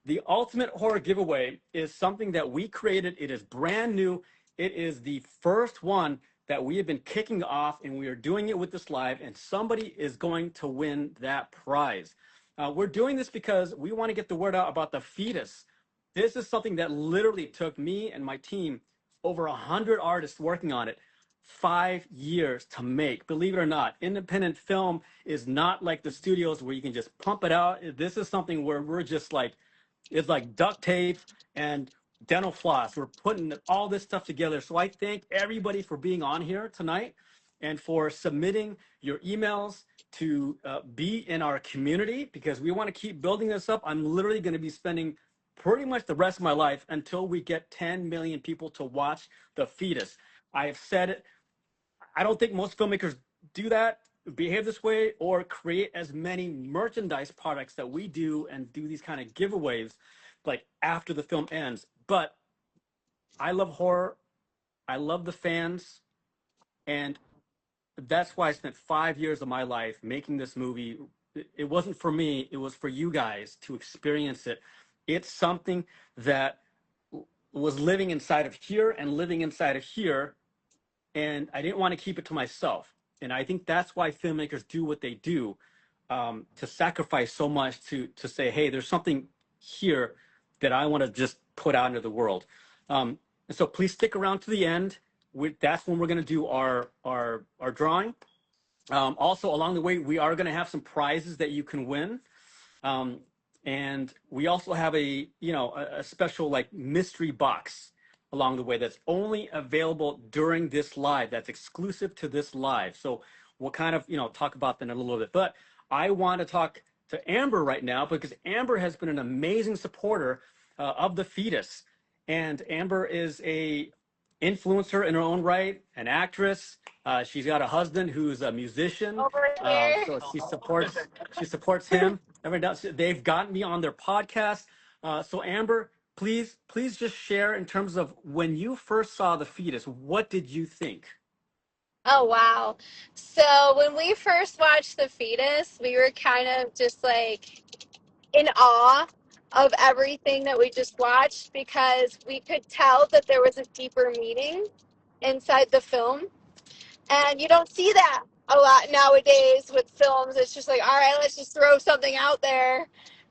The ultimate horror giveaway is something that we created. It is brand new. It is the first one that we have been kicking off, and we are doing it with this live, and somebody is going to win that prize. We're doing this because we want to get the word out about the Fetus. This is something that literally took me and my team over 100 artists working on it 5 years to make. Believe it or not, independent film is not like the studios where you can just pump it out. This is something where we're just like, it's like duct tape and dental floss. We're putting all this stuff together. So I thank everybody for being on here tonight and for submitting your emails to be in our community, because we want to keep building this up. I'm literally going to be spending pretty much the rest of my life until we get 10 million people to watch the Fetus. I have said it. I don't think most filmmakers do that, behave this way, or create as many merchandise products that we do and do these kind of giveaways like after the film ends. But I love horror. I love the fans. And that's why I spent 5 years of my life making this movie. It wasn't for me. It was for you guys to experience it. It's something that was living inside of here and living inside of here. And I didn't want to keep it to myself. And I think that's why filmmakers do what they do, to sacrifice so much to say, hey, there's something here that I want to just put out into the world. And so please stick around to the end. That's when we're going to do our drawing. Also, along the way, we are going to have some prizes that you can win. And we also have a special like mystery box along the way that's only available during this live, that's exclusive to this live. So we'll kind of talk about that in a little bit. But I want to talk to Amber right now, because Amber has been an amazing supporter of the Fetus. And Amber is a influencer in her own right, an actress. She's got a husband who's a musician, so she supports him. They've gotten me on their podcast. So Amber, please just share in terms of when you first saw the Fetus, what did you think? Oh, wow. So when we first watched The Fetus, we were kind of just like in awe of everything that we just watched, because we could tell that there was a deeper meaning inside the film. And you don't see that a lot nowadays with films. It's just like, all right, let's just throw something out there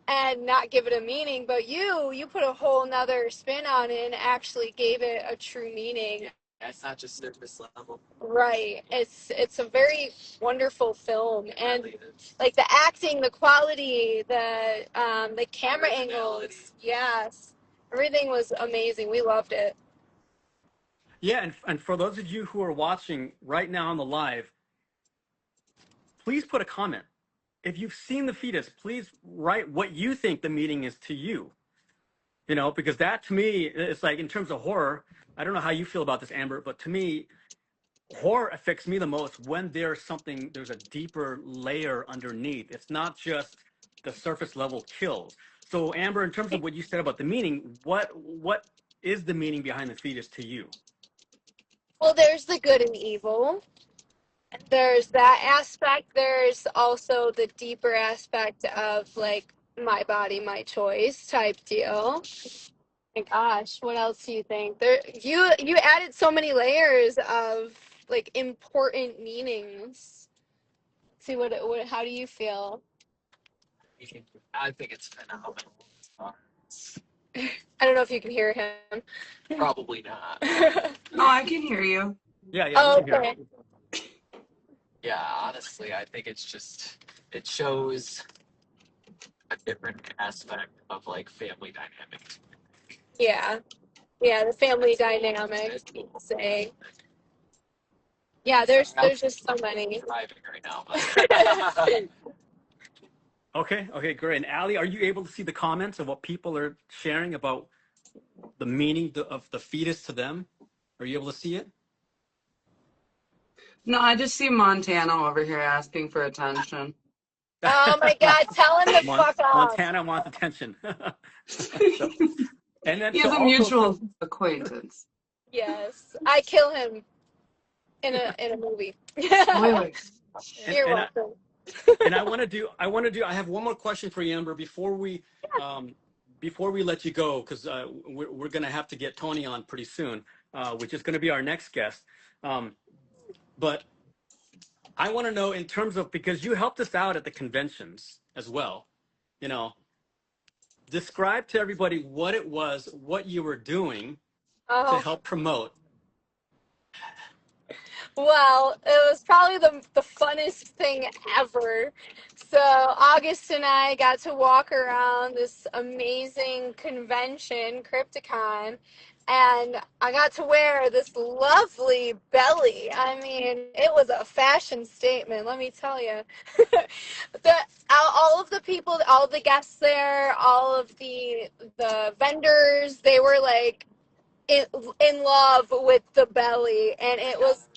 and not give it a meaning. But you put a whole nother spin on it and actually gave it a true meaning. It's not just surface level. Right. It's a very wonderful film, and like the acting, the quality, the camera angles, yes, everything was amazing. We loved it. Yeah, and for those of you who are watching right now on the live, please put a comment. If you've seen the Fetus, please write what you think the meaning is to you. Because that to me, it's like in terms of horror, I don't know how you feel about this, Amber, but to me, horror affects me the most when there's a deeper layer underneath. It's not just the surface level kills. So Amber, in terms of what you said about the meaning, what is the meaning behind the Fetus to you? Well, there's the good and evil. There's that aspect. There's also the deeper aspect of like my body, my choice type deal. My gosh, what else do you think? You added so many layers of like important meanings. See what how do you feel? I think it's phenomenal. I don't know if you can hear him. Probably not. No, I can hear you. Yeah. Oh, okay. Yeah, honestly, I think it shows a different aspect of like family dynamics. Yeah, the family dynamic. Say. Yeah, there's just so many. Driving right now, but Okay, great. And Allie, are you able to see the comments of what people are sharing about the meaning of the Fetus to them? Are you able to see it? No, I just see Montana over here asking for attention. Oh my God, tell him to fuck off. Montana wants attention. And then He has a mutual acquaintance. Yes, I kill him in a movie. Spoilers. You're welcome. And I have one more question for you, Amber, before we before we let you go, because we're going to have to get Toni on pretty soon, which is going to be our next guest. But I want to know in terms of, because you helped us out at the conventions as well, you know, describe to everybody what it was, what you were doing to Oh, help promote. well, it was probably the funnest thing ever. So August and I got to walk around this amazing convention, Crypticon, and I got to wear this lovely belly. I mean, it was a fashion statement, let me tell you. All of the people, all the guests there, all of the vendors, they were like in, in love with the belly, and it was,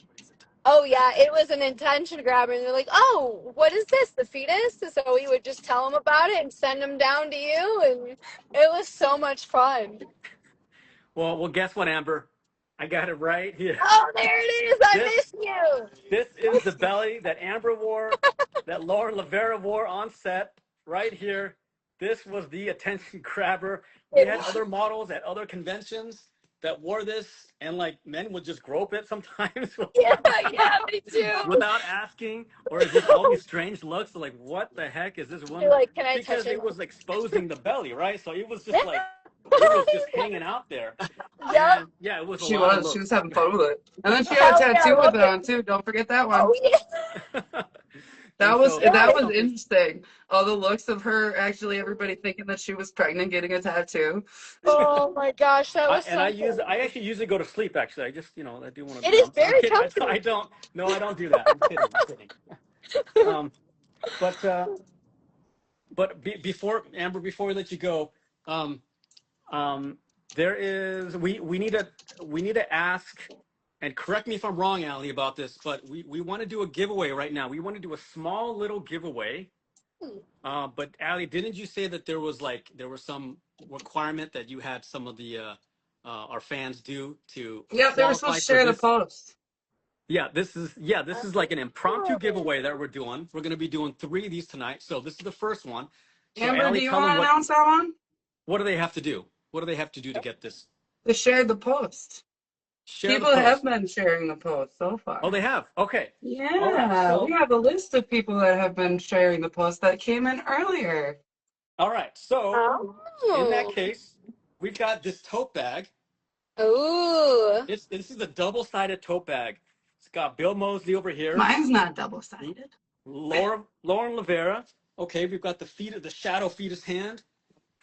oh yeah, it was an attention grabber. And they're like, "Oh, what is this? The fetus?" And so we would just tell them about it and send them down to you, and it was so much fun. Well, guess what, Amber? I got it right here. Oh, there it is. I This miss you. this is the belly that Amber wore, that Lauren LaVera wore on set right here. This was the attention grabber. We had other models at other conventions that wore this, and like men would just grope it sometimes Yeah, yeah, me too. without asking, or just all these strange looks like, what the heck is this You're woman? like, "Can I touch Because it?" it was exposing the belly, right? So it was just Yeah. like it was just hanging out there. Yep. And yeah, it was a She lot of was. She looks. was having fun with it. And then she had a Hell yeah, I tattoo with love it it. on too. Don't forget that one. Oh yeah. And so Yeah. that That was was something. interesting. All the looks of her, actually, everybody thinking that she was pregnant, getting a tattoo. Oh my gosh, that was I so use cool. I actually usually go to sleep. Actually, I just I do want to. It is I'm very kidding. comfy. I don't. No, I don't do that. I'm kidding. I'm kidding. Um, but before Amber, before we let you go, um, um, there is we need to ask, and correct me if I'm wrong, Allie, about this, but we want to do a giveaway right now. We want to do a small little giveaway. But Allie, didn't you say that there was some requirement that you had some of the our fans do to Yep, they were supposed qualify to for share the this? post. This is like an impromptu giveaway that we're doing. We're going to be doing 3 of these tonight. So this is the first one. So Amber, do Allie, you tell want them to announce that one? what do they have to do? What do they have to do to get this? They shared the post. Share the People have post. been sharing the post so Oh, far. they have. Okay. All right. Yeah, we So have a list of people that have been sharing the post that came in earlier. all right. So in that Oh. case, we've got this tote bag. Ooh. This is a double-sided tote bag. It's got Bill Moseley over here, Mine's not double-sided. Lauren LaVera. Okay, we've got the shadow fetus hand,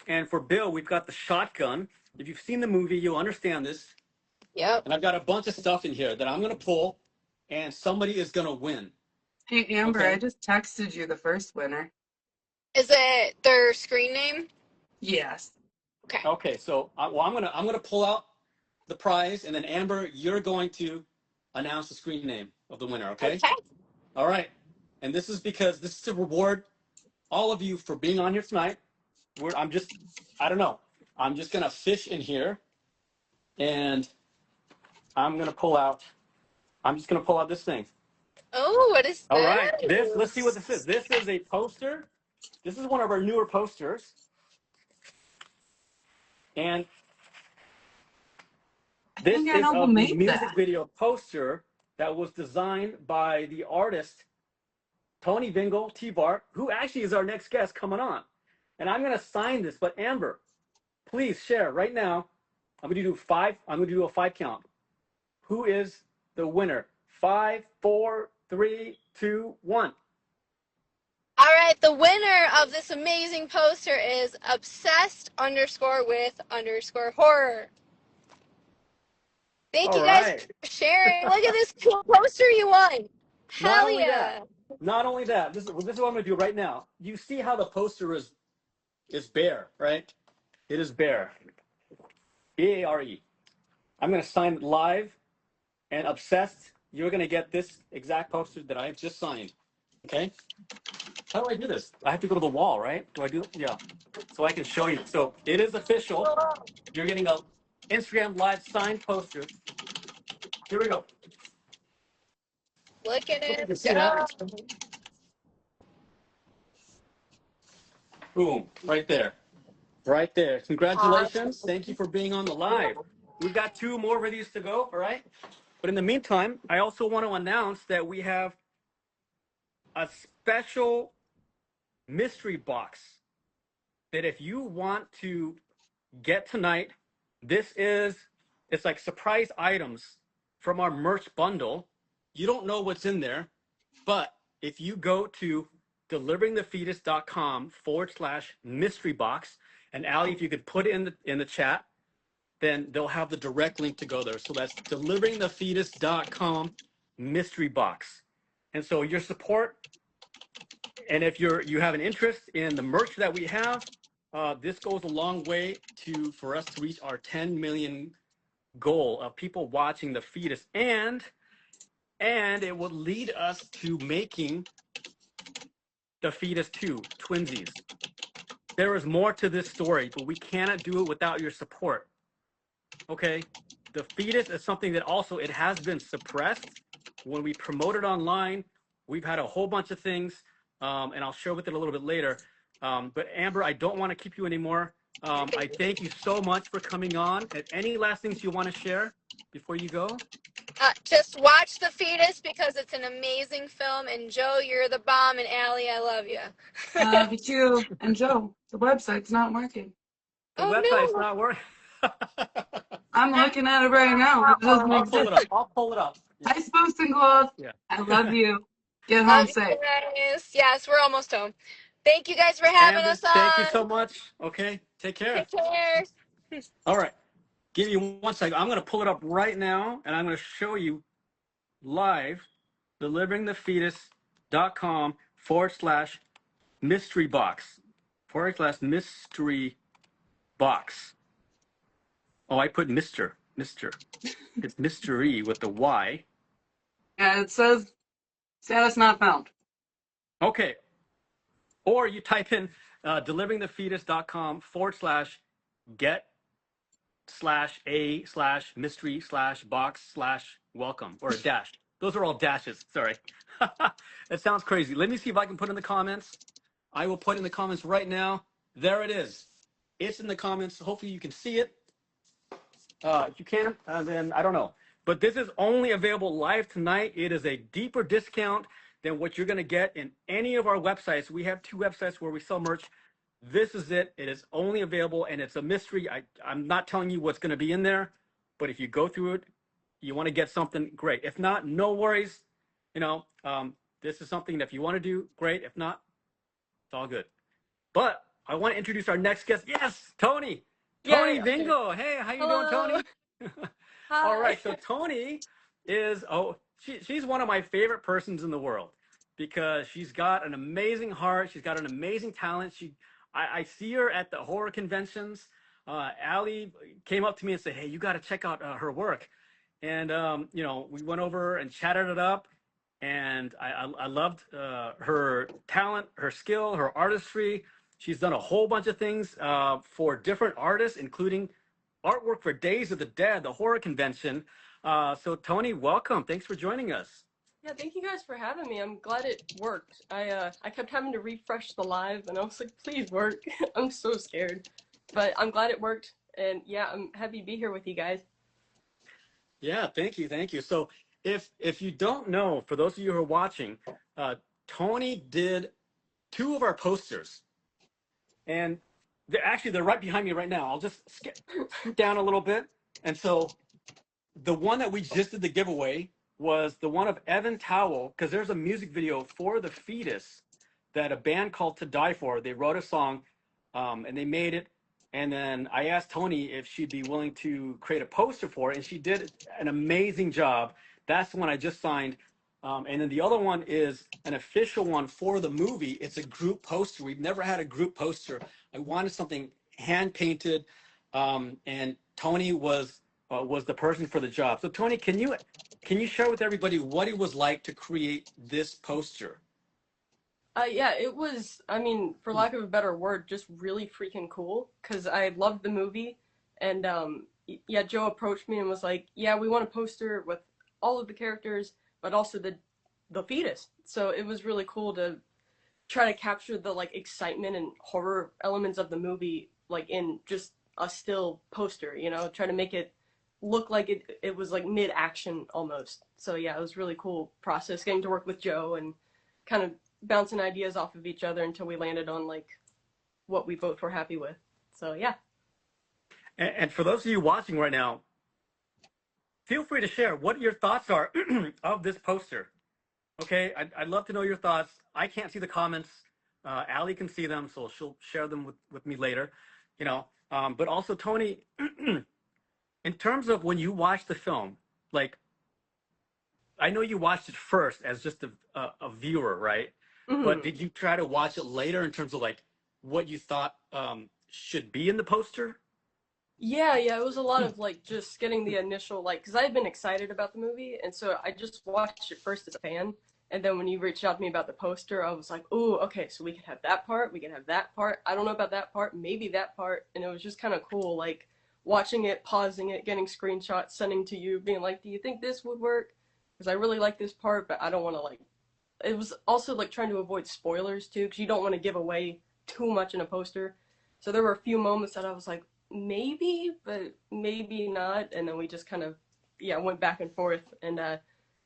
and for Bill, we've got the shotgun. If you've seen the movie, you'll understand this. Yep. And I've got a bunch of stuff in here that I'm gonna pull, and somebody is gonna win. Hey, Amber, I Okay. just texted you the first winner. Is it their screen name? Yes. Okay. Okay. So I'm gonna pull out the prize, and then Amber, you're going to announce the screen name of the winner. Okay. Okay. All right. And this is because this is to reward all of you for being on here tonight. I don't know. I'm just gonna fish in here, and I'm just gonna pull out this thing. Oh, what is All right. Let's see what this? this is. This is a poster. This is one of our newer posters, and I this think I is know who of the made music that. video poster that was designed by the artist Toni Vingle T-Bart, who actually is our next guest coming on. And I'm gonna sign this, but Amber, please share right now. I'm gonna do 5. I'm gonna do a 5 count. Who is the winner? 5, 4, 3, 2, 1. All right, the winner of this amazing poster is obsessed underscore with underscore horror. Thank All you guys right. for sharing. Look at this cool poster you won. Not Hell only that, yeah. this is what I'm gonna do right now. You see how the poster is bare, right? It is bare. BARE. I'm gonna sign it live, and obsessed, you're gonna get this exact poster that I just signed. Okay? How do I do this? I have to go to the wall, right? Do I do? Yeah. So I can show you. So it is official. You're getting a Instagram live signed poster. Here we go. Look at Hope you can it see that. go. Boom, right there. Right there. Awesome. Congratulations. Thank you for being on the live. We've got 2 more reviews to go, all right? But in the meantime, I also want to announce that we have a special mystery box that if you want to get tonight, it's like surprise items from our merch bundle. You don't know what's in there, but if you go to deliveringthefetus.com/mystery box, and Allie, if you could put it in the chat, then they'll have the direct link to go there. So that's deliveringthefetus.com mystery box. And so your support, and if you have an interest in the merch that we have, this goes a long way for us to reach our 10 million goal of people watching the fetus, and it will lead us to making the fetus 2 twinsies. There is more to this story, but we cannot do it without your support. Okay, the fetus is something that also it has been suppressed. When we promote it online, we've had a whole bunch of things, and I'll share with it a little bit later. But Amber, I don't want to keep you anymore. I thank you so much for coming on. Any last things you want to share before you go? Just watch The Fetus because it's an amazing film. And Joe, you're the bomb. And Allie, I love you. Love you too. And Joe, the website's not working. The Oh website's no! not working. I'm looking at it right now. It doesn't I'll pull exist. it up. I'll pull it up. Yeah. Hi, Spooks and Gloves. Yeah. I love you. Get home Love you safe. guys. Yes, we're almost home. Thank you guys for having Amber, us thank you so on. much. Okay, take care. Take care. All right. Give me 1 second. I'm going to pull it up right now, and I'm going to show you live deliveringthefetus.com/mystery box /mystery box. Oh, I put Mr. It's mystery with the Y. Yeah, it says status not found. Okay. Or you type in deliveringthefetus.com/get/a/mystery/box/welcome, or a dash. Those are all dashes. Sorry. That sounds crazy. Let me see if I can put in the comments. I will put in the comments right now. There it is. It's in the comments. Hopefully you can see it. If you can't, then I don't know. But this is only available live tonight. It is a deeper discount than what you're going to get in any of our websites. We have 2 websites where we sell merch. This is it. It is only available, and it's a mystery. I'm not telling you what's going to be in there, but if you go through it, you want to get something, great. If not, no worries. This is something that if you want to do, great. If not, it's all good. But I want to introduce our next guest. Yes, Toni. Toni Yay, okay. Vingle. Hey, how you doing, Hello. Toni? Hi. All right, so Toni is she's one of my favorite persons in the world because she's got an amazing heart. She's got an amazing talent. I see her at the horror conventions. Allie came up to me and said, "Hey, you got to check out her work." And we went over and chatted it up, and I loved her talent, her skill, her artistry. She's done a whole bunch of things for different artists, including artwork for Days of the Dead, the horror convention. So Toni, welcome. Thanks for joining us. Yeah, thank you guys for having me. I'm glad it worked. I kept having to refresh the live, and I was like, please work. I'm so scared. But I'm glad it worked, and yeah, I'm happy to be here with you guys. Yeah, thank you. So if you don't know, for those of you who are watching, Toni did 2 of our posters, and they're right behind me right now. I'll just scoot down a little bit. And so the one that we just did the giveaway was the one of Evan Towell, because there's a music video for the Fetus that a band called To Die For. They wrote a song, and they made it. And then I asked Toni if she'd be willing to create a poster for it, and she did an amazing job. That's the one I just signed. And then the other one is an official one for the movie. It's a group poster. We've never had a group poster. I wanted something hand painted, and Toni was the person for the job. So Toni, can you share with everybody what it was like to create this poster? Yeah, it was, I mean, for lack of a better word, just really freaking cool, because I loved the movie, and yeah, Joe approached me and was like, yeah, we want a poster with all of the characters, but also the fetus. So it was really cool to try to capture the like excitement and horror elements of the movie like in just a still poster, you know, try to make it look like it was like mid action almost. So yeah, it was really cool process getting to work with Joe and kind of bouncing ideas off of each other until we landed on like what we both were happy with. So yeah. And for those of you watching right now, feel free to share what your thoughts are of this poster. Okay, I'd love to know your thoughts. I can't see the comments. Allie can see them, so she'll share them with me later. You know, but also Toni, in terms of when you watch the film, like I know you watched it first as just a viewer, right? But Mm-hmm. did you try to watch it later in terms of like what you thought should be in the poster? Yeah, it was a lot of like just getting the initial like because I had been excited about the movie, and so I just watched it first as a fan, and then when you reached out to me about the poster, I was like, oh, okay, so we could have that part, we could have that part. I don't know about that part, maybe that part, and it was just kind of cool, like watching it, pausing it, getting screenshots, sending to you, being like, do you think this would work? Because I really like this part, but I don't want to like. It was also like trying to avoid spoilers too, because you don't want to give away too much in a poster. So there were a few moments that I was like, maybe, but maybe not. And then we just kind of, yeah, went back and forth. And yeah,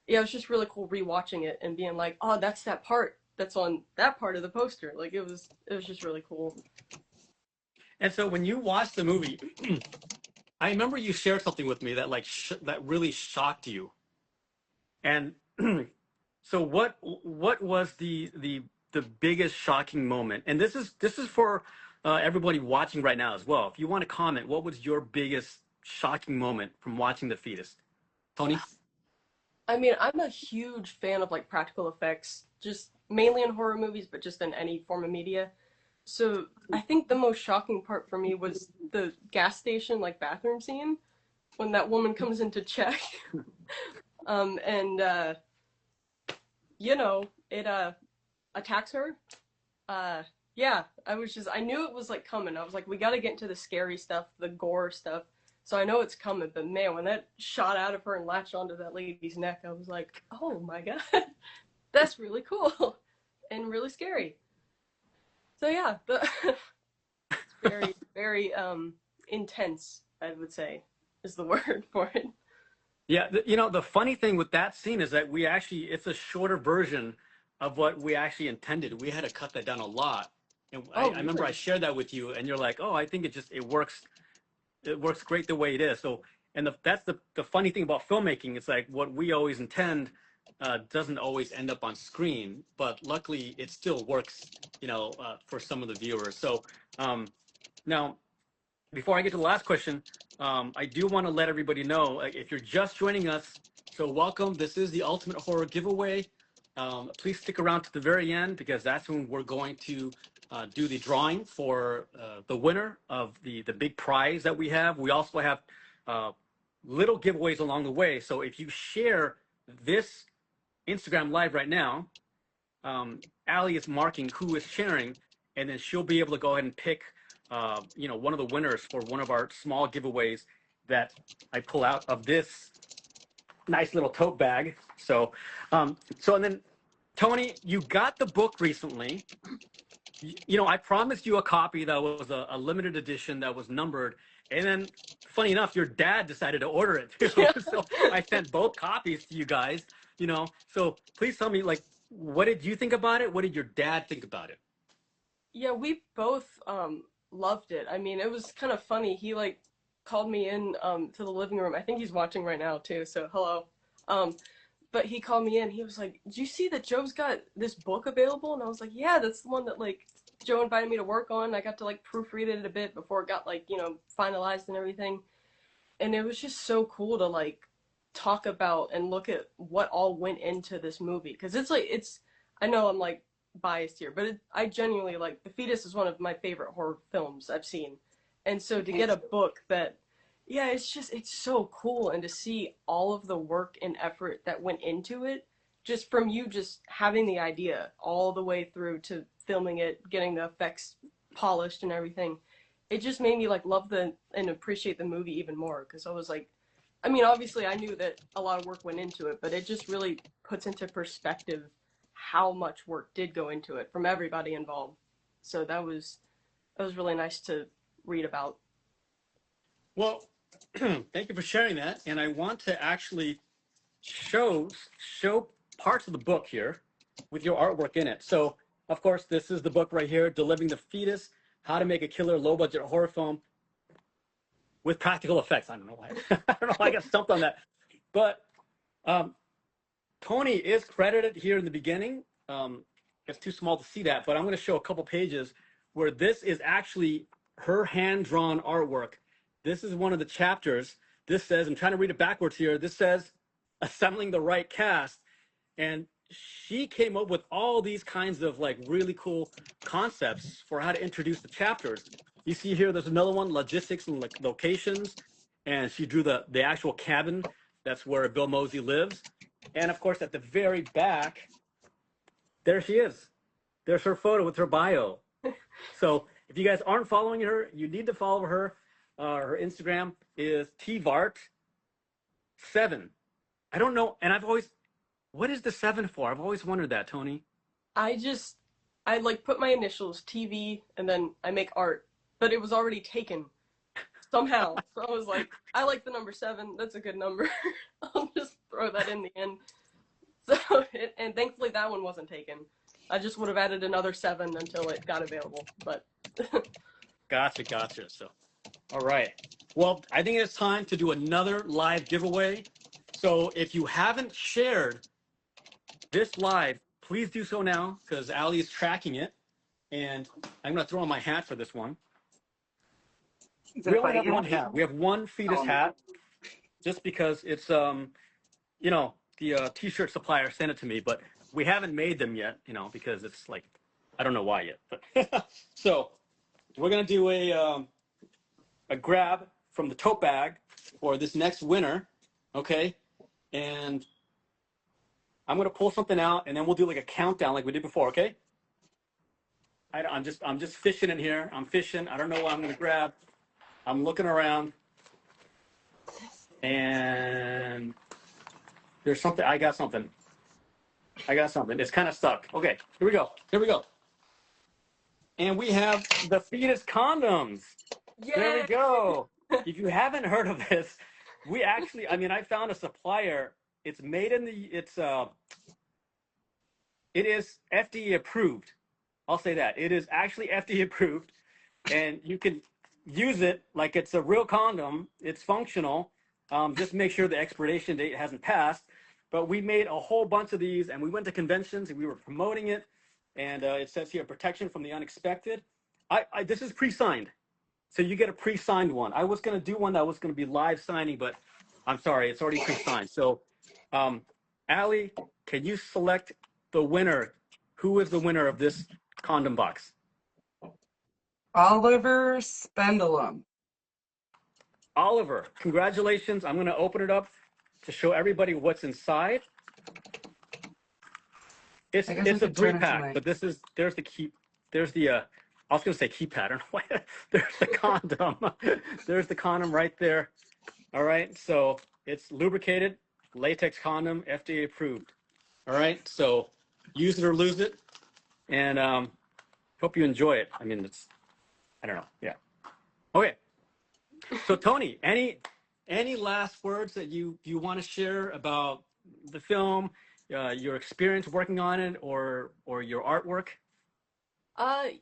it was just really cool rewatching it and being like, oh, that's that part that's on that part of the poster. Like it was just really cool. And so when you watched the movie, I remember you shared something with me that like that really shocked you. And so what was the biggest shocking moment? And this is for everybody watching right now as well. If you want to comment, what was your biggest shocking moment from watching The Fetus? Toni? I mean, I'm a huge fan of like practical effects, just mainly in horror movies, but just in any form of media. So I think the most shocking part for me was the gas station like bathroom scene when that woman comes in to check. And you know, it attacks her. Yeah, I knew it was like coming. I was like, we got to get into the scary stuff, the gore stuff. So I know it's coming, but man, when that shot out of her and latched onto that lady's neck, I was like, oh my god, that's really cool and really scary. So yeah, it's very very intense. I would say is the word for it. Yeah, you know, the funny thing with that scene is that it's a shorter version of what we actually intended. We had to cut that down a lot. And Oh I remember I really? shared that with you, and you're like, "Oh, I think it works great the way it is." So, and that's the funny thing about filmmaking. It's like what we always intend doesn't always end up on screen, but luckily it still works, you know, for some of the viewers. So, now before I get to the last question, I do want to let everybody know if you're just joining us, so welcome. This is the Ultimate Horror Giveaway. Please stick around to the very end because that's when we're going to do the drawing for the winner of the big prize that we have. We also have little giveaways along the way. So if you share this Instagram live right now, Allie is marking who is sharing, and then she'll be able to go ahead and pick, you know, one of the winners for one of our small giveaways that I pull out of this nice little tote bag. So, and then Toni, you got the book recently. You know, I promised you a copy that was a limited edition that was numbered, and then, funny enough, your dad decided to order it too. Yeah. So I sent both copies to you guys. You know, so please tell me, like, what did you think about it? What did your dad think about it? Yeah, we both loved it. I mean, it was kind of funny. He like called me in to the living room. I think he's watching right now too. So hello. Um, but he called me in. He was like, "Did you see that Joe's got this book available?" And I was like, "Yeah, that's the one that like Joe invited me to work on. I got to like proofread it a bit before it got like, you know, finalized and everything." And it was just so cool to like talk about and look at what all went into this movie because it's like it's I know I'm like biased here, but I genuinely like The Fetus is one of my favorite horror films I've seen, and so to get a book that, yeah, it's so cool, and to see all of the work and effort that went into it, just from you just having the idea all the way through to filming it, getting the effects polished and everything, it just made me like love the and appreciate the movie even more because I was like, I mean, obviously I knew that a lot of work went into it, but it just really puts into perspective how much work did go into it from everybody involved. So that was really nice to read about. Well, thank you for sharing that. And I want to actually show parts of the book here with your artwork in it. So, of course, this is the book right here, Delivering the Fetus: How to Make a Killer Low Budget Horror Film with Practical Effects. I don't know why I don't know why I got stumped on that, but um, Toni is credited here in the beginning. It's too small to see that, but I'm going to show a couple pages where this is actually her hand-drawn artwork. This is one of the chapters. This says, I'm trying to read it backwards here. This says, assembling the right cast. And she came up with all these kinds of like really cool concepts for how to introduce the chapters. You see here, there's another one, logistics and locations. And she drew the actual cabin. That's where Bill Moseley lives. And of course, at the very back, there she is. There's her photo with her bio. So if you guys aren't following her, you need to follow her. Her Instagram is tvart7. I don't know. And I've always, what is the 7 for? I've always wondered that, Toni. I like put my initials, TV, and then I make art, but it was already taken somehow. So I was like, I like the number 7. That's a good number. I'll just throw that in the end. So, and thankfully that one wasn't taken. I just would have added another 7 until it got available, but. Gotcha. So, all right. Well, I think it's time to do another live giveaway. So if you haven't shared this live, please do so now, because Ali is tracking it. And I'm going to throw on my hat for this one. We only have one hat. We have one Fetus hat, just because it's, you know, the t-shirt supplier sent it to me, but we haven't made them yet, you know, because it's like, I don't know why yet. But so we're going to do a grab from the tote bag for this next winner, okay? And I'm going to pull something out, and then we'll do like a countdown like we did before, okay? I'm just fishing in here. I'm fishing. I don't know what I'm going to grab. I'm looking around, and there's something. I got something. It's kind of stuck. Okay, here we go. And we have the Fetus condoms. Yay! There we go. If you haven't heard of this, we actually, I mean, I found a supplier. It's made in it is FDA approved. I'll say that. It is actually FDA approved, and you can use it like it's a real condom. It's functional. Just make sure the expiration date hasn't passed. But we made a whole bunch of these, and we went to conventions, and we were promoting it. And it says here, protection from the unexpected. This is pre-signed. So you get a pre-signed one. I was going to do one that was going to be live signing, but I'm sorry, it's already pre-signed. So, Ali, can you select the winner? Who is the winner of this condom box? Oliver Spendulum. Oliver, congratulations. I'm going to open it up to show everybody what's inside. It's a 3-pack, but there's the key. There's the I was going to say keypad. I don't know why. There's the condom. There's the condom right there. All right, so it's lubricated latex condom, FDA approved. All right, so use it or lose it, and hope you enjoy it. I mean, I don't know. Yeah. Okay. So Toni, any last words that you want to share about the film, your experience working on it, or your artwork?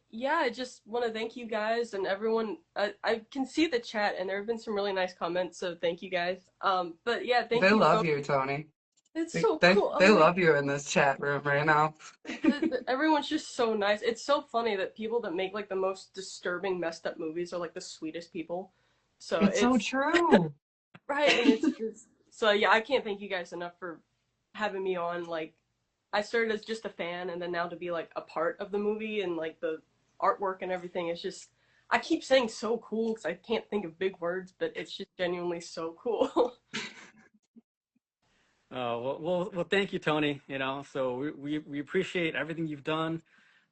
Yeah, I just want to thank you guys and everyone. I can see the chat, and there have been some really nice comments, so thank you guys. But yeah, thank you. They love you, Toni. It's so cool. They love you in this chat room right now. Everyone's just so nice. It's so funny that people that make like the most disturbing, messed up movies are like the sweetest people. So it's so true. Right, and so yeah, I can't thank you guys enough for having me on. Like, I started as just a fan, and then now to be like a part of the movie and like the artwork and everything. It's just, I keep saying so cool because I can't think of big words, but it's just genuinely so cool. Well, thank you, Toni. You know, so we appreciate everything you've done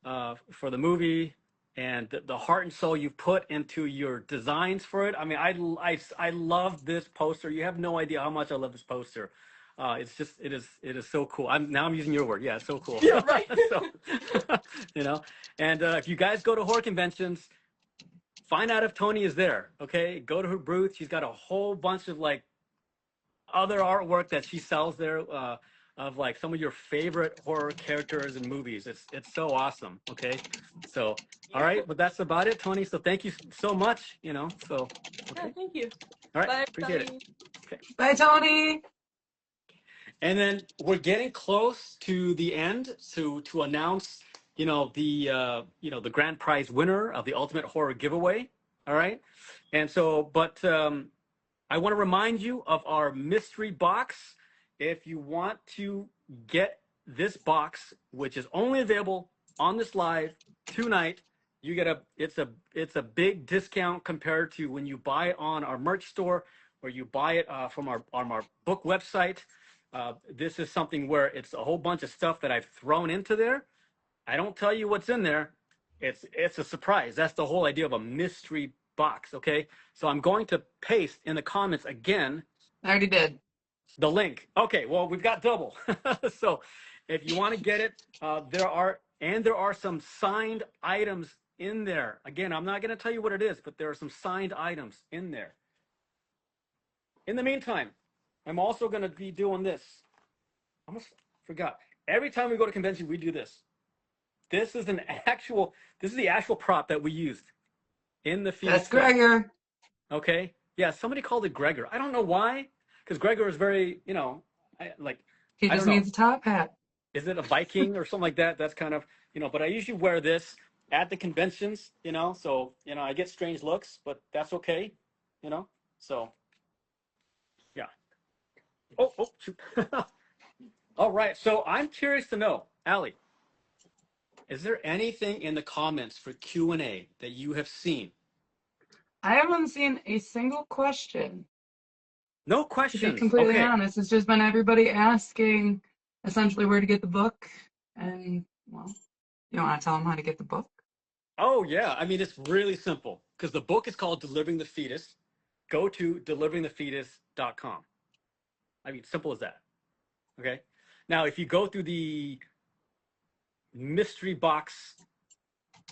for the movie, and the heart and soul you've put into your designs for it. I mean, I love this poster. You have no idea how much I love this poster. It's just, it is so cool. I'm using your word. Yeah, it's so cool. Yeah, right. So, you know, and if you guys go to horror conventions, find out if Toni is there. Okay, go to her booth. She's got a whole bunch of like other artwork that she sells there, of like some of your favorite horror characters and movies. It's so awesome. Okay, so all right, but that's about it, Toni. So thank you so much. You know, so Yeah, okay, thank you. all right, Bye, appreciate it. everybody. Okay, Bye, Toni. and then we're getting close to the end to announce, the grand prize winner of the Ultimate Horror Giveaway. All right, and so but. I want to remind you of our mystery box. If you want to get this box, which is only available on this live tonight, you get it's a big discount compared to when you buy it on our merch store or you buy it from our book website. This is something where it's a whole bunch of stuff that I've thrown into there. I don't tell you what's in there. It's a surprise. That's the whole idea of a mystery box, okay? So I'm going to paste in the comments again I already did. the link. Okay, well, we've got double. So if you want to get it, there are some signed items in there. Again, I'm not going to tell you what it is, but there are some signed items in there. In the meantime, I'm also going to be doing this. I almost forgot. Every time we go to convention, we do this. This is the actual prop that we used in the Fetus. That's Gregor. Okay. Yeah, somebody called it Gregor. I don't know why, because Gregor is very, He I just don't know. needs a top hat. Is it a Viking or something like that? That's kind of, but I usually wear this at the conventions, so, I get strange looks, but that's okay, so, yeah. Oh, shoot. All right. So I'm curious to know, Allie, is there anything in the comments for Q&A that you have seen? I haven't seen a single question. No To be questions. completely Okay. honest, it's just been everybody asking essentially where to get the book. And, well, you want to tell them how to get the book? Oh, yeah. I mean, it's really simple because the book is called Delivering the Fetus. Go to deliveringthefetus.com. I mean, simple as that. Okay. Now, if you go through the mystery box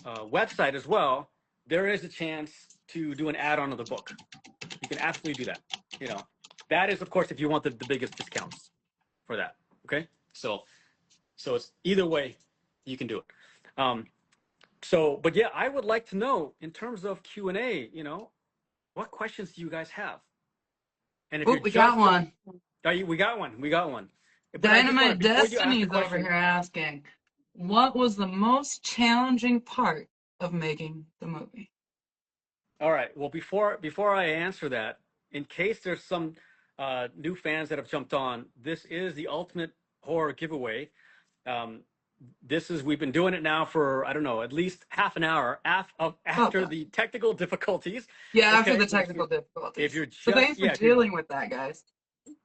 website as well, there is a chance to do an add-on of the book. You can absolutely do that. That is, of course, if you want the biggest discounts for that. Okay. So it's either way you can do it. But yeah, I would like to know in terms of Q&A, what questions do you guys have? And if Oh, you're we just got one. we got one. But I just Dynamite before you ask the Destiny's over question, here asking, what was the most challenging part of making the movie? all right. Well, before I answer that, in case there's some new fans that have jumped on, this is the Ultimate Horror Giveaway. We've been doing it now for, I don't know, at least half an hour after the technical difficulties. Yeah, after Okay, the but technical difficulties. if you're So thanks just, for dealing with that, guys.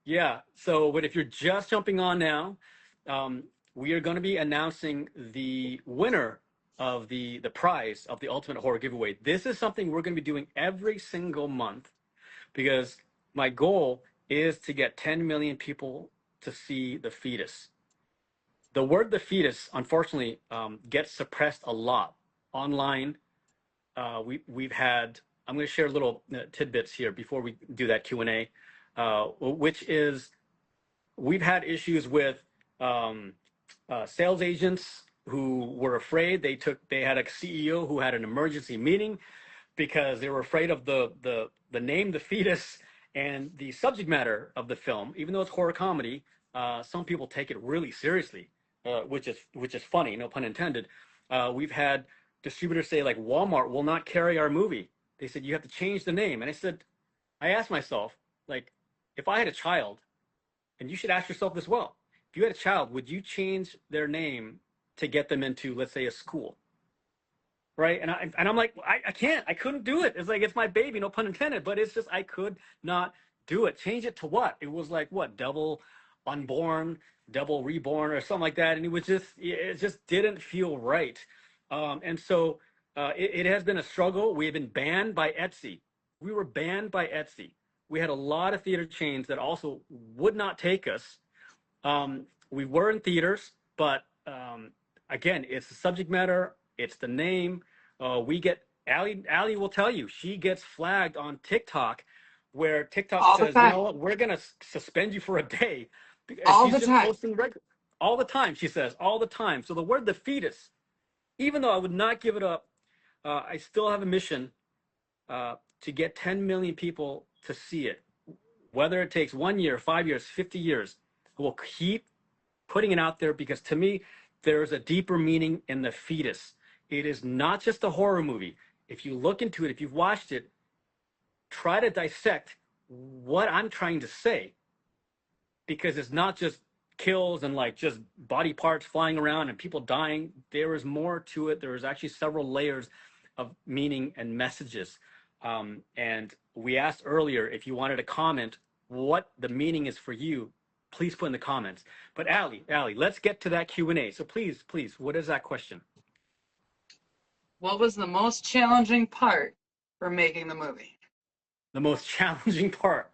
yeah. So, but if you're just jumping on now, we are going to be announcing the winner of the prize of the Ultimate Horror Giveaway. This is something we're going to be doing every single month because my goal is to get 10 million people to see the Fetus. The word "the Fetus" unfortunately gets suppressed a lot online. We've had. I'm going to share little tidbits here before we do that Q&A, which is we've had issues with sales agents who were afraid. They had a CEO who had an emergency meeting because they were afraid of the name "The Fetus" and the subject matter of the film. Even though it's horror comedy, some people take it really seriously, which is funny, no pun intended. We've had distributors say like Walmart will not carry our movie. They said you have to change the name, and I asked myself, like, if I had a child, and you should ask yourself this well, if you had a child, would you change their name to get them into, let's say, a school? Right. And I'm like, I can't, I couldn't do it. It's like, it's my baby, no pun intended, but it's just, I could not do it. Change it to what? It was like, what? Double unborn, double reborn or something like that. And it just didn't feel right. And so it has been a struggle. We have been banned by Etsy. We were banned by Etsy. We had a lot of theater chains that also would not take us. We were in theaters, but again, it's the subject matter. It's the name. We get Allie will tell you she gets flagged on TikTok, where TikTok All the says, you know time. what, we're gonna suspend you for a day, and All she's the just time. posting all the time. She says all the time. So the word the fetus, even though I would not give it up, I still have a mission to get 10 million people to see it. Whether it takes 1 year, 5 years, 50 years, we'll keep putting it out there because to me, there's a deeper meaning in the fetus. It is not just a horror movie. If you look into it, if you've watched it, try to dissect what I'm trying to say, because it's not just kills and like just body parts flying around and people dying. There is more to it. There is actually several layers of meaning and messages. And we asked earlier if you wanted to comment what the meaning is for you. Please put in the comments. But Allie, let's get to that Q&A. So please, what is that question? What was the most challenging part for making the movie? The most challenging part.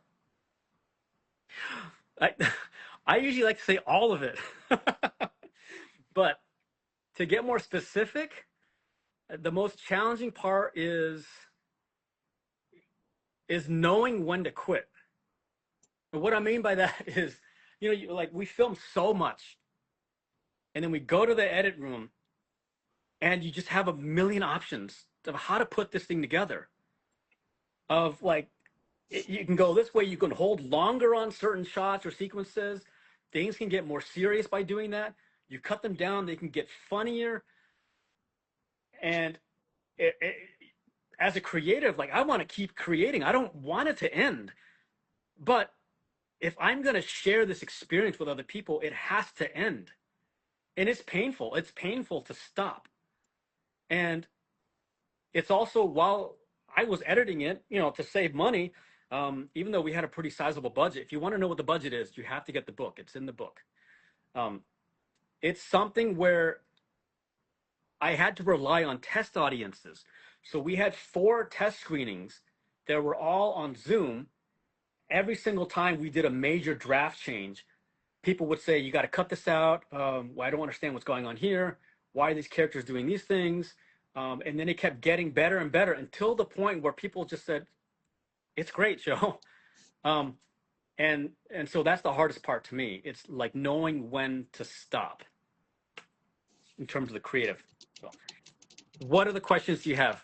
I, I usually like to say all of it. But to get more specific, the most challenging part is knowing when to quit. And what I mean by that is, like we film so much, and then we go to the edit room, and you just have a million options of how to put this thing together. Of like, you can go this way, you can hold longer on certain shots or sequences. Things can get more serious by doing that. You cut them down, they can get funnier. And it, as a creative, like I want to keep creating. I don't want it to end. But if I'm going to share this experience with other people, it has to end. And it's painful. It's painful to stop. And it's also, while I was editing it, to save money, even though we had a pretty sizable budget. If you want to know what the budget is, you have to get the book. It's in the book. It's something where I had to rely on test audiences. So we had 4 test screenings that were all on Zoom. Every single time we did a major draft change, people would say, you got to cut this out. Well, I don't understand what's going on here. Why are these characters doing these things? And then it kept getting better and better until the point where people just said, it's great, Joe. And so that's the hardest part to me. It's like knowing when to stop in terms of the creative. So, what other questions do you have,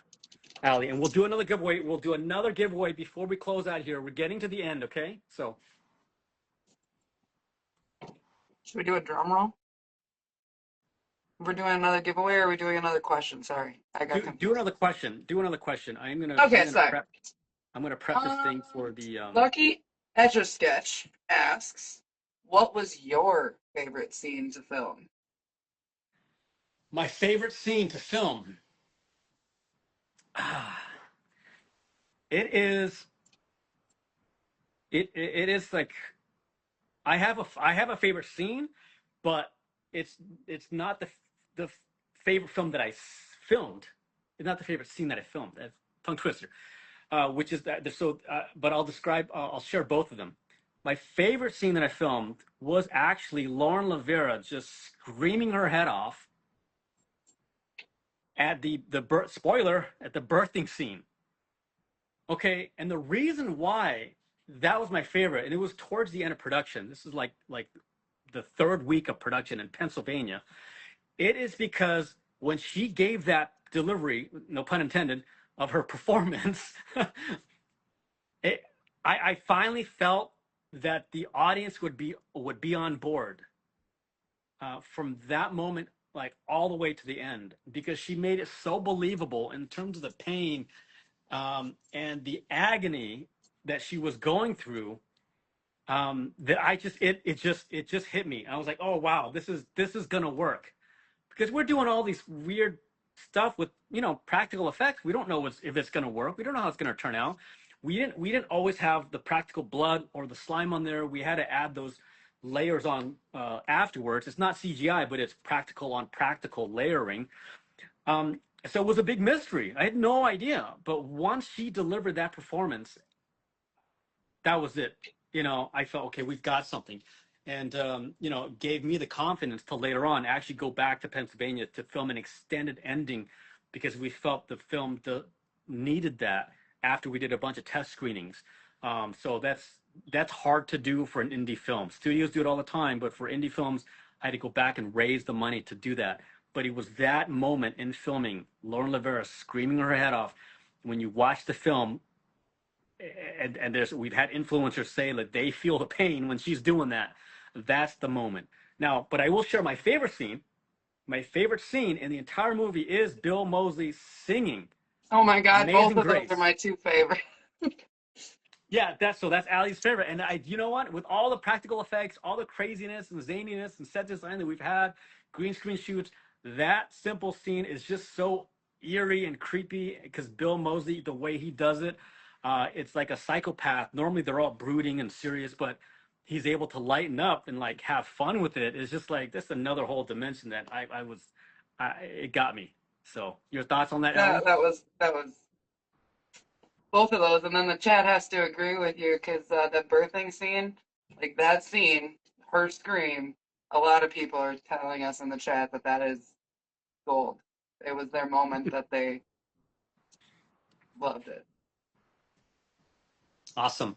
Allie? And we'll do another giveaway. We'll do another giveaway before we close out here. We're getting to the end, okay? So Should we do a drum roll? We're doing another giveaway, or are we doing another question? Sorry, I got confused. do another question. Do another question. Okay, sorry. I'm gonna prep this thing for the Lucky Etch a Sketch asks, what was your favorite scene to film? my favorite scene to film. It is. It is like I have a favorite scene, but it's not the favorite film that I filmed. It's not the favorite scene that I filmed. That's tongue twister. Which is that. So, but I'll describe. I'll share both of them. My favorite scene that I filmed was actually Lauren LaVera just screaming her head off at the spoiler, at the birthing scene. Okay, and the reason why that was my favorite, and it was towards the end of production. This is like the 3rd week of production in Pennsylvania. It is because when she gave that delivery, no pun intended, of her performance, I finally felt that the audience would be on board from that moment, like all the way to the end, because she made it so believable in terms of the pain and the agony that she was going through. That it just hit me. I was like, oh wow, this is gonna work, because we're doing all these weird stuff with practical effects. We don't know if it's gonna work. We don't know how it's gonna turn out. We didn't always have the practical blood or the slime on there. We had to add those layers on afterwards. It's not CGI, but it's practical on practical layering. So it was a big mystery. I had no idea. But once she delivered that performance, that was it. I felt, okay, we've got something. And, gave me the confidence to later on actually go back to Pennsylvania to film an extended ending, because we felt the film needed that after we did a bunch of test screenings. So that's hard to do for an indie film. Studios do it all the time, but for indie films, I had to go back and raise the money to do that. But it was that moment in filming, Lauren LaVera screaming her head off. When you watch the film, and we've had influencers say that they feel the pain when she's doing that. That's the moment. Now, but I will share my favorite scene. My favorite scene in the entire movie is Bill Moseley singing Oh my God, both Amazing of those Grace. are my two favorites. Yeah, that's Allie's favorite. And you know what? With all the practical effects, all the craziness and zaniness and set design that we've had, green screen shoots, that simple scene is just so eerie and creepy because Bill Moseley, the way he does it, it's like a psychopath. Normally they're all brooding and serious, but he's able to lighten up and like have fun with it. It's just like that's another whole dimension that it got me. So your thoughts on that, Allie? That was both of those, and then the chat has to agree with you because the birthing scene, like that scene, her scream. A lot of people are telling us in the chat that is gold. It was their moment that they loved it. Awesome.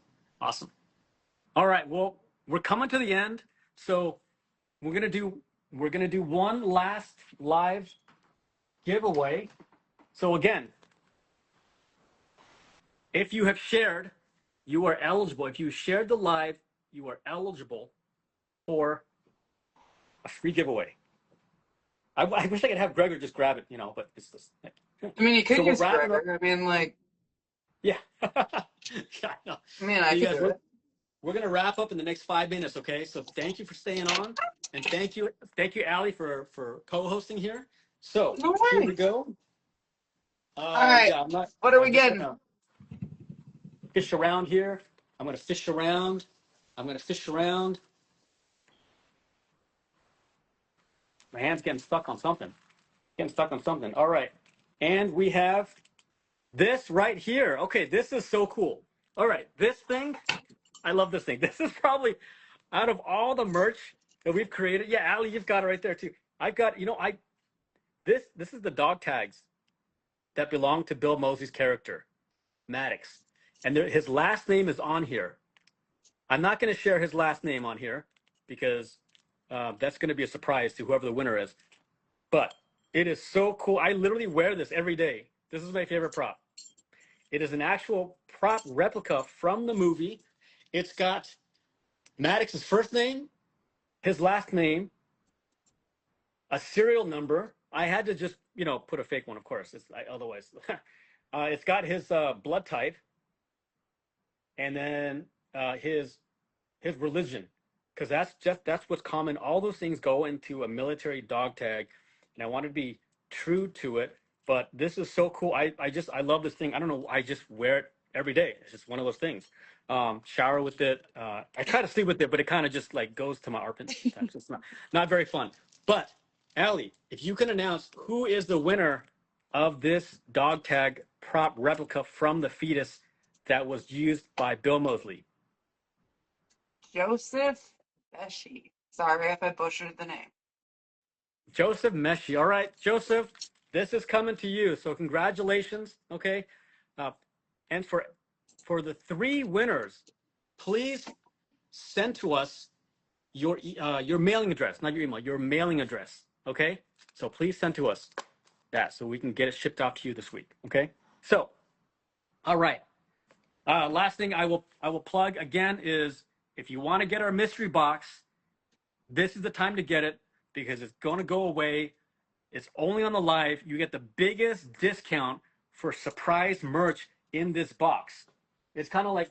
All right, well, we're coming to the end, so we're gonna do one last live giveaway. So again, if you have shared, you are eligible. If you shared the live, you are eligible for a free giveaway. I wish I could have Gregor just grab it, but it's just. I mean, you could So we're use wrapping Gregor. I mean, like, Yeah. Yeah, I know. I mean, I You could guys, do it. we're gonna wrap up in the next 5 minutes, okay? So thank you for staying on, and thank you, Allie, for co-hosting here. So No here we worries. go. All right. Yeah, I'm not. What are we I'm just getting? gonna fish around here. I'm gonna fish around. My hand's getting stuck on something. All right, and we have this right here. Okay, this is so cool. All right, this thing, I love this thing. This is probably out of all the merch that we've created. Yeah, Allie, you've got it right there too. I've got, this is the dog tags that belong to Bill Moseley's character, Maddox, and his last name is on here. I'm not going to share his last name on here because that's going to be a surprise to whoever the winner is. But it is so cool. I literally wear this every day. This is my favorite prop. It is an actual prop replica from the movie. It's got Maddox's first name, his last name, a serial number. I had to just, put a fake one, of course. Otherwise, it's got his blood type, and then his religion, because that's what's common. All those things go into a military dog tag, and I wanted to be true to it. But this is so cool. I love this thing. I don't know. I just wear it every day. It's just one of those things. Shower with it. I try to sleep with it, but it kind of just like goes to my armpit sometimes. It's not very fun. But Allie, if you can announce who is the winner of this dog tag prop replica from the Fetus that was used by Bill Moseley. Joseph Pesci. Sorry if I butchered the name. Joseph Meshi. All right, Joseph, this is coming to you. So congratulations. Okay, and for the 3 winners, please send to us your mailing address, not your email, your mailing address. Okay, so please send to us that so we can get it shipped off to you this week. Okay, so all right. Last thing I will plug again is if you want to get our mystery box, this is the time to get it because it's going to go away. It's only on the live. You get the biggest discount for surprise merch in this box. It's kind of like,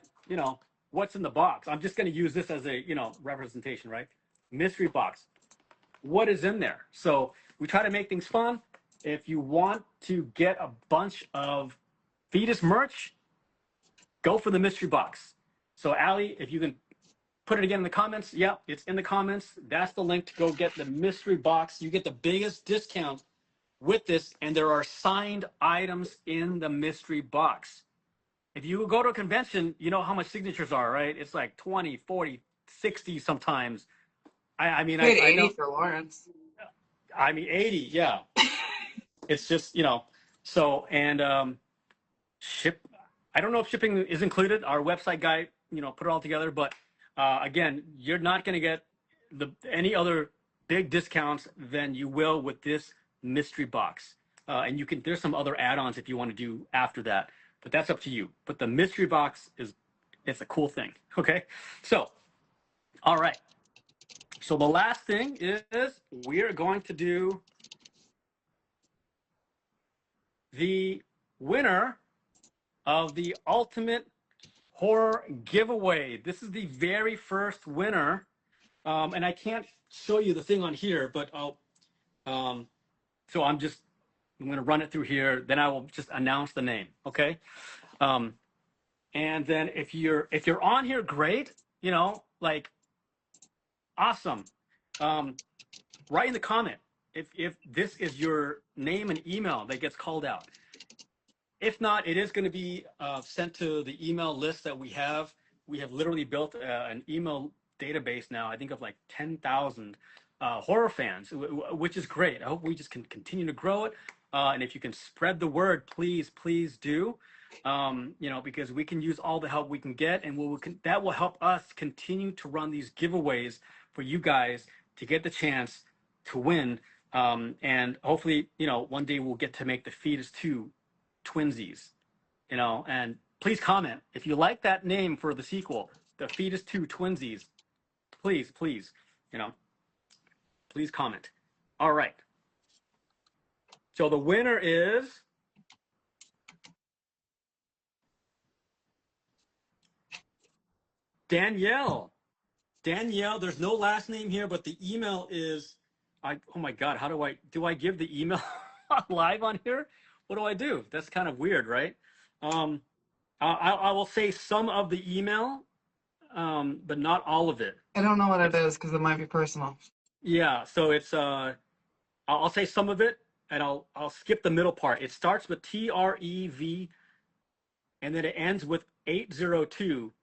what's in the box? I'm just going to use this as a, representation, right? Mystery box. What is in there? So we try to make things fun. If you want to get a bunch of Fetus merch, go for the mystery box. So Allie, if you can put it again in the comments. Yep, it's in the comments. That's the link to go get the mystery box. You get the biggest discount with this, and there are signed items in the mystery box. If you go to a convention, you know how much signatures are, right? It's like 20, 40, 60 sometimes. I mean, Paid I 80 know. for Lawrence. I mean, 80, yeah. It's just, so, and ship. I don't know if shipping is included. Our website guy, put it all together. But again, you're not going to get any other big discounts than you will with this mystery box. And there's some other add-ons if you want to do after that, but that's up to you. But the mystery box it's a cool thing. Okay, so all right. So the last thing is we're going to do the winner of the ultimate horror giveaway. This is the very first winner, and I can't show you the thing on here, but so I'm going to run it through here. Then I will just announce the name. Okay. And then if you're on here, great. Awesome. Write in the comment if this is your name and email that gets called out. If not, it is going to be sent to the email list that we have. We have literally built an email database now, I think of like 10,000 horror fans, which is great. I hope we just can continue to grow it. And if you can spread the word, please do, because we can use all the help we can get, and that will help us continue to run these giveaways for you guys to get the chance to win. And hopefully, one day we'll get to make the Fetus 2 twinsies, and please comment if you like that name for the sequel, the Fetus 2 twinsies. Please, please comment. All right. So the winner is Danielle. Danielle, there's no last name here, but the email is, oh my God, do I give the email live on here? What do I do? That's kind of weird, right? I will say some of the email, but not all of it. I don't know what it is because it might be personal. Yeah, so it's I'll say some of it, and I'll skip the middle part. It starts with TREV, and then it ends with 802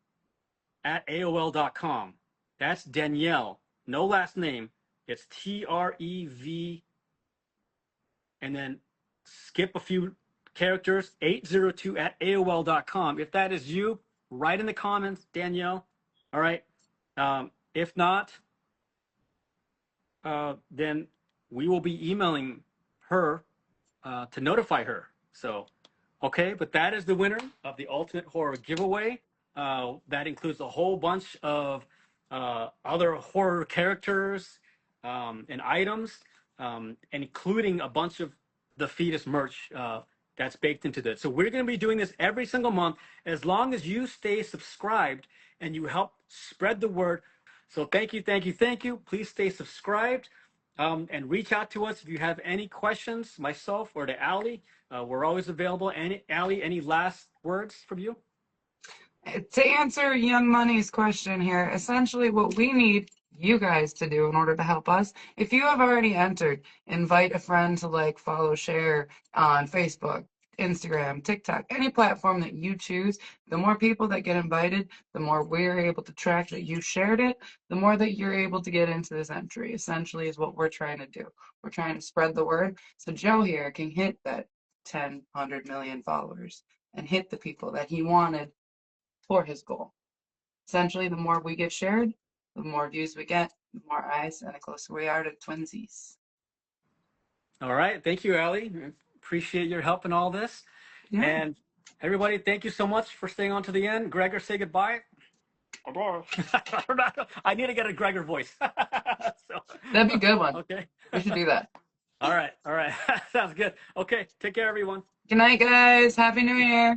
at AOL.com. That's Danielle. No last name. It's TREV, and then skip a few characters, 802 at AOL.com. If that is you, write in the comments, Danielle. All right. If not, then we will be emailing her to notify her. So, okay, but that is the winner of the Ultimate Horror Giveaway. That includes a whole bunch of other horror characters and items, including a bunch of the Fetus merch that's baked into this. So we're going to be doing this every single month as long as you stay subscribed and you help spread the word. So thank you. Please stay subscribed and reach out to us if you have any questions, myself or to Allie. We're always available. Allie, any last words from you? To answer Young Money's question here, essentially what we need you guys to do in order to help us, if you have already entered, invite a friend to like, follow, share on Facebook, Instagram, TikTok, any platform that you choose. The more people that get invited, the more we're able to track that you shared it, the more that you're able to get into this entry, essentially is what we're trying to do. We're trying to spread the word so Joe here can hit that 10, 100 million followers and hit the people that he wanted for his goal. Essentially, the more we get shared, the more views we get, the more eyes, and the closer we are to twinsies. All right. Thank you, Allie. Appreciate your help in all this. Yeah. And everybody, thank you so much for staying on to the end. Gregor, say goodbye. I need to get a Gregor voice. So, that'd be a good one. Okay. We should do that. All right. Sounds good. Okay. Take care, everyone. Good night, guys. Happy New Year.